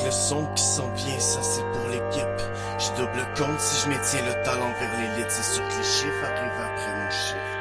le son qui s'en vient, ça c'est pour l'équipe. Je double compte si je maintiens le talent vers l'élite. C'est sûr que les chiffres arrivent après mon chiffre.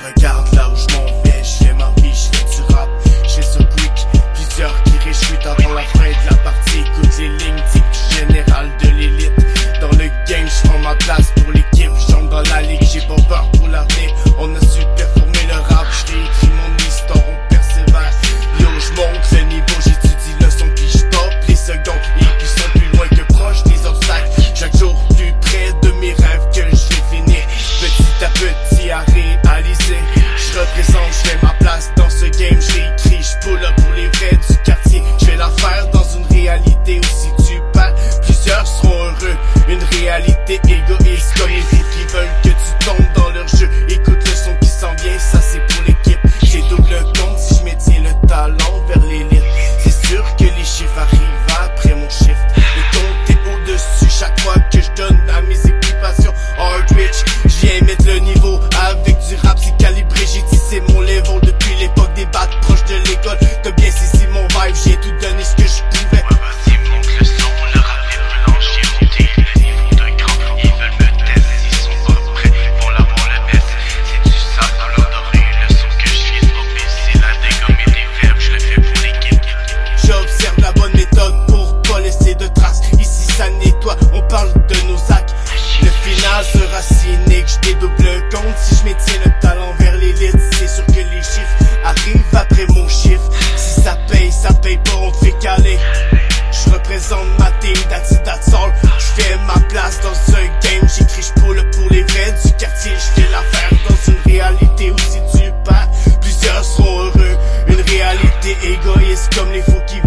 Regarde là où je m'en vais, je fais ma vie, je fais du rap. Je fais ça quick, plusieurs qui réchouissent avant la fin de la partie. Écoute les lignes dites du général de l'élite. Dans le game, je prends ma place pour l'équipe. J'entre dans la ligue, j'ai pas peur pour l'avenir. On a su performer le rap, je réécris mon histoire, on persévère. Yo, je monte le niveau, j'étudie le son puis je top les secondes. Et puis sont plus loin que proche des obstacles. Chaque jour plus près de mes rêves que je vais finir. Petit à petit à réaliser. Je représente, je fais ma place dans ce game, j'écris, je pull up pour les vrais du quartier. Je vais la faire dans une réalité où si tu perds, plusieurs seront heureux. Une réalité égoïste comme les fous qui veulent que tu tombes dans leur jeu. Écoute le son qui s'en vient, ça c'est pour l'équipe. J'ai double compte si je maintiens le talent vers l'élite. C'est sûr que les chiffres arrivent après mon shift. Le compte est au-dessus chaque fois que je donne à mes équipations hard rich. Je viens mettre le niveau avec du rap, c'est calibré. J'ai tissé mon level depuis l'époque des battes proches de l'école. T'as bien saisi mon vibe, j'ai tout donné ce que je pouvais. Vas-y, monte le son, le rap est blanchi, monter le niveau de grand. Ils veulent me tester, ils sont pas prêts pour l'avoir le best. C'est du sale dans leur oreille, le son que je fais c'est pas c'est la dégomme et des verbes, je le fais pour l'équipe. J'observe la bonne méthode pour pas laisser de traces. Ici ça nettoie, on parle de nos actes. Le final sera cynique, je dédouble compte si je maintiens le talent vers l'élite. C'est sûr que les chiffres arrivent après mon chiffre. Si ça paye pas, on te fait caler. Je représente ma team, that's it, that's all. Je fais ma place dans ce game, j'écris, je pull up pour les vrais du quartier. Je fais l'affaire dans une réalité où si tu perds, plusieurs seront heureux. Une réalité égoïste comme les fous qui